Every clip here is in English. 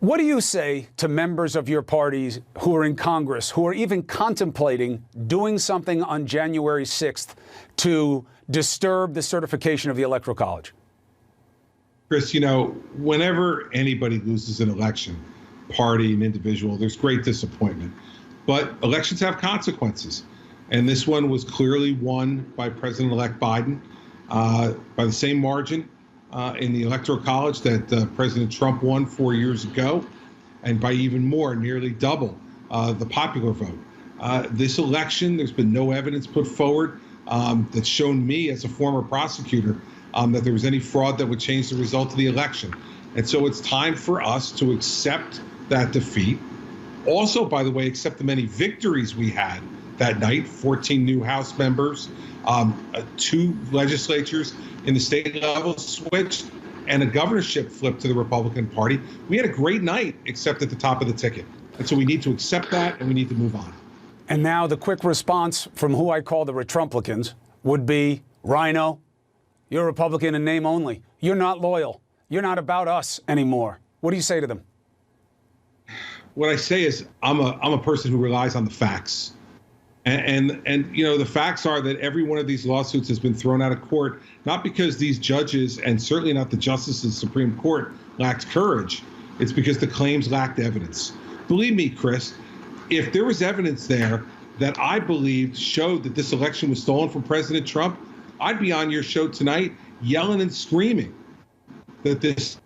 What do you say to members of your parties who are in Congress, who are even contemplating doing something on January 6th to disturb the certification of the Electoral College? Chris, whenever anybody loses an election, party, an individual, there's great disappointment. But elections have consequences. And this one was clearly won by President-elect Biden by the same margin in the Electoral College that President Trump won 4 years ago, and by even more, nearly double the popular vote. This election, there's been no evidence put forward that's shown me as a former prosecutor that there was any fraud that would change the result of the election. And so it's time for us to accept that defeat. Also, by the way, accept the many victories we had that night: 14 new House members, 2 legislatures in the state level switched, and a governorship flipped to the Republican Party. We had a great night, except at the top of the ticket. And so we need to accept that, and we need to move on. And now the quick response from who I call the Retrumplicans would be, Rhino, you're a Republican in name only. You're not loyal. You're not about us anymore. What do you say to them? What I say is I'm a person who relies on the facts. And the facts are that every one of these lawsuits has been thrown out of court, not because these judges, and certainly not the justices of the Supreme Court, lacked courage. It's because the claims lacked evidence. Believe me, Chris, if there was evidence there that I believed showed that this election was stolen from President Trump, I'd be on your show tonight yelling and screaming that this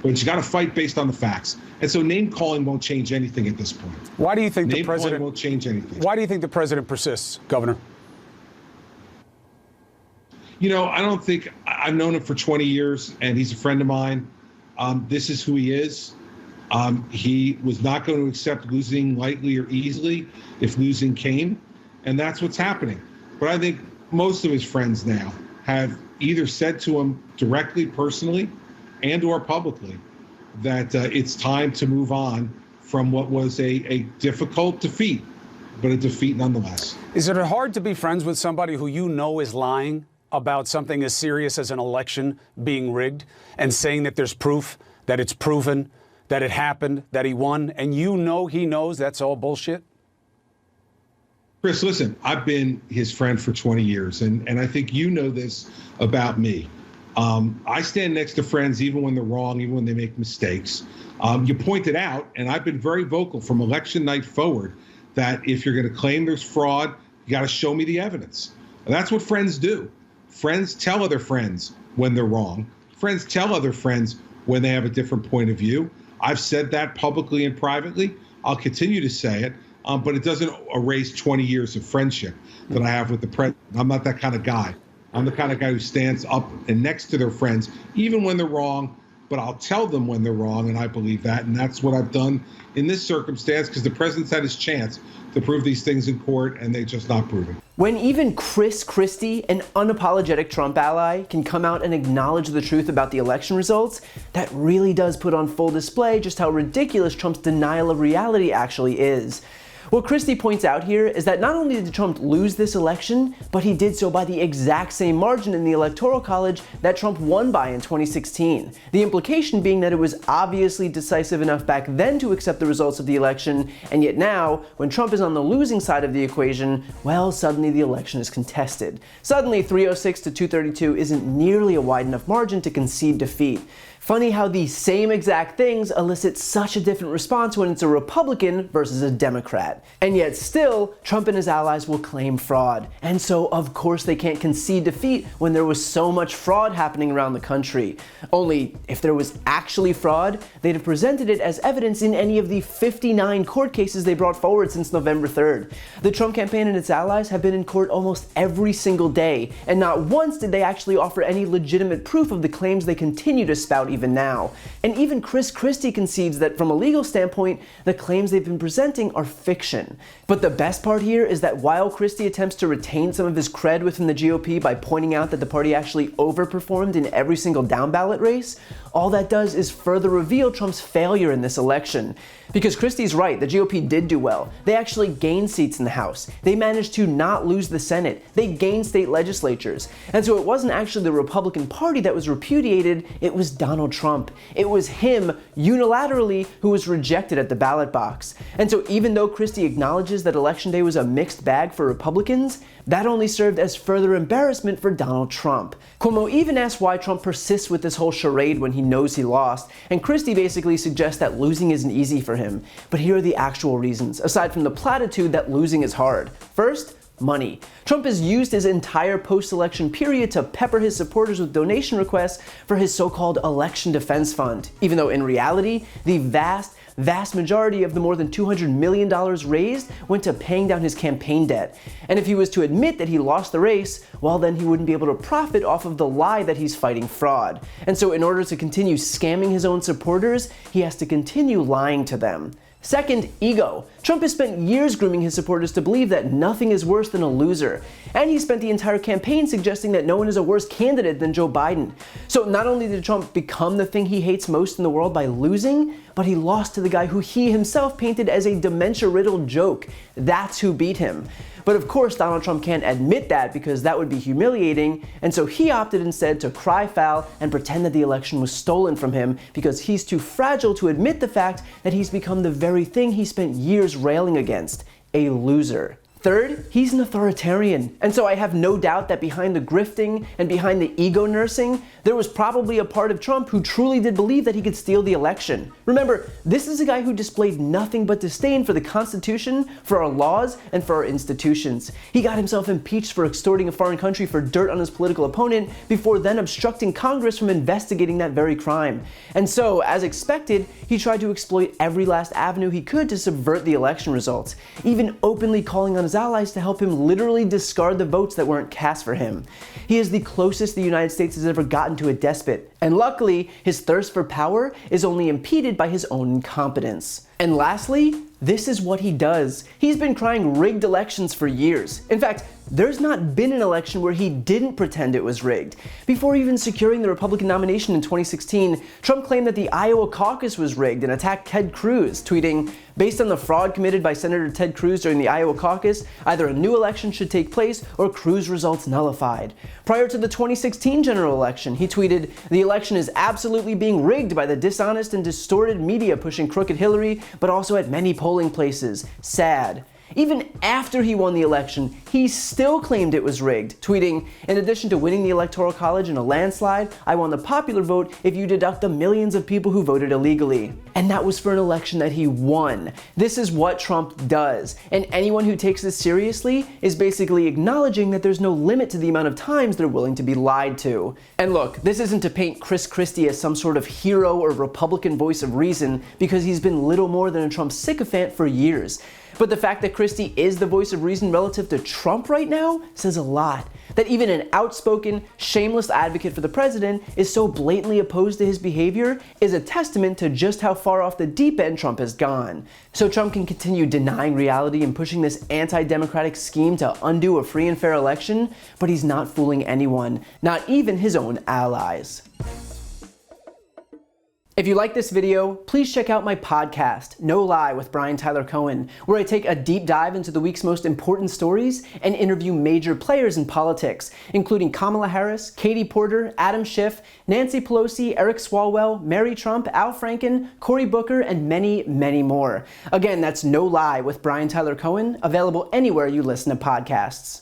but you got to fight based on the facts. And so name calling won't change anything at this point. Why do you think name the president calling won't change anything? Why do you think the president persists, Governor? I don't think I've known him for 20 years, and he's a friend of mine. This is who he is. He was not going to accept losing lightly or easily if losing came, and that's what's happening. But I think most of his friends now have either said to him directly, personally, and or publicly that it's time to move on from what was a difficult defeat, but a defeat nonetheless. Is it hard to be friends with somebody who you know is lying about something as serious as an election being rigged and saying that there's proof, that it's proven, that it happened, that he won, and he knows that's all bullshit? Chris, listen, I've been his friend for 20 years, and I think you know this about me. I stand next to friends even when they're wrong, even when they make mistakes. You pointed out, and I've been very vocal from election night forward, that if you're going to claim there's fraud, you got to show me the evidence. And that's what friends do. Friends tell other friends when they're wrong. Friends tell other friends when they have a different point of view. I've said that publicly and privately. I'll continue to say it, but it doesn't erase 20 years of friendship that I have with the president. I'm not that kind of guy. I'm the kind of guy who stands up and next to their friends, even when they're wrong, but I'll tell them when they're wrong, and I believe that. And that's what I've done in this circumstance, because the president's had his chance to prove these things in court, and they're just not proving. When even Christie, an unapologetic Trump ally, can come out and acknowledge the truth about the election results, that really does put on full display just how ridiculous Trump's denial of reality actually is. What Christie points out here is that not only did Trump lose this election, but he did so by the exact same margin in the Electoral College that Trump won by in 2016. The implication being that it was obviously decisive enough back then to accept the results of the election, and yet now, when Trump is on the losing side of the equation, well, suddenly the election is contested. Suddenly 306 to 232 isn't nearly a wide enough margin to concede defeat. Funny how the same exact things elicit such a different response when it's a Republican versus a Democrat. And yet still, Trump and his allies will claim fraud. And so of course they can't concede defeat when there was so much fraud happening around the country. Only if there was actually fraud, they'd have presented it as evidence in any of the 59 court cases they brought forward since November 3rd. The Trump campaign and its allies have been in court almost every single day, and not once did they actually offer any legitimate proof of the claims they continue to spout even now. And even Christie concedes that from a legal standpoint, the claims they've been presenting are fiction. But the best part here is that while Christie attempts to retain some of his cred within the GOP by pointing out that the party actually overperformed in every single down-ballot race, all that does is further reveal Trump's failure in this election. Because Christie's right, the GOP did do well. They actually gained seats in the House. They managed to not lose the Senate. They gained state legislatures. And so it wasn't actually the Republican Party that was repudiated, it was Donald Trump. It was him, unilaterally, who was rejected at the ballot box. And so even though Christie acknowledges that Election Day was a mixed bag for Republicans, that only served as further embarrassment for Donald Trump. Cuomo even asks why Trump persists with this whole charade when he knows he lost, and Christie basically suggests that losing isn't easy for him. But here are the actual reasons, aside from the platitude that losing is hard. First, money. Trump has used his entire post-election period to pepper his supporters with donation requests for his so-called election defense fund, even though in reality, the vast majority of the more than $200 million raised went to paying down his campaign debt. And if he was to admit that he lost the race, well then he wouldn't be able to profit off of the lie that he's fighting fraud. And so in order to continue scamming his own supporters, he has to continue lying to them. Second, ego. Trump has spent years grooming his supporters to believe that nothing is worse than a loser. And he spent the entire campaign suggesting that no one is a worse candidate than Joe Biden. So not only did Trump become the thing he hates most in the world by losing, but he lost to the guy who he himself painted as a dementia-riddled joke. That's who beat him. But of course, Donald Trump can't admit that because that would be humiliating, and so he opted instead to cry foul and pretend that the election was stolen from him because he's too fragile to admit the fact that he's become the very thing he spent years railing against, a loser. Third, he's an authoritarian. And so I have no doubt that behind the grifting and behind the ego nursing, there was probably a part of Trump who truly did believe that he could steal the election. Remember, this is a guy who displayed nothing but disdain for the Constitution, for our laws, and for our institutions. He got himself impeached for extorting a foreign country for dirt on his political opponent before then obstructing Congress from investigating that very crime. And so, as expected, he tried to exploit every last avenue he could to subvert the election results, even openly calling on his allies to help him literally discard the votes that weren't cast for him. He is the closest the United States has ever gotten to a despot, and luckily, his thirst for power is only impeded by his own incompetence. And lastly, this is what he does. He's been crying rigged elections for years. In fact, there's not been an election where he didn't pretend it was rigged. Before even securing the Republican nomination in 2016, Trump claimed that the Iowa caucus was rigged and attacked Ted Cruz, tweeting, "Based on the fraud committed by Senator Ted Cruz during the Iowa caucus, either a new election should take place or Cruz results nullified." Prior to the 2016 general election, he tweeted, "The election is absolutely being rigged by the dishonest and distorted media pushing crooked Hillary, but also at many polling places. Sad." Even after he won the election, he still claimed it was rigged, tweeting, "In addition to winning the Electoral College in a landslide, I won the popular vote if you deduct the millions of people who voted illegally." And that was for an election that he won. This is what Trump does. And anyone who takes this seriously is basically acknowledging that there's no limit to the amount of times they're willing to be lied to. And look, this isn't to paint Christie as some sort of hero or Republican voice of reason, because he's been little more than a Trump sycophant for years. But the fact that Christie is the voice of reason relative to Trump right now says a lot. That even an outspoken, shameless advocate for the president is so blatantly opposed to his behavior is a testament to just how far off the deep end Trump has gone. So Trump can continue denying reality and pushing this anti-democratic scheme to undo a free and fair election, but he's not fooling anyone, not even his own allies. If you like this video, please check out my podcast, No Lie with Brian Tyler Cohen, where I take a deep dive into the week's most important stories and interview major players in politics, including Kamala Harris, Katie Porter, Adam Schiff, Nancy Pelosi, Eric Swalwell, Mary Trump, Al Franken, Cory Booker, and many, many more. Again, that's No Lie with Brian Tyler Cohen, available anywhere you listen to podcasts.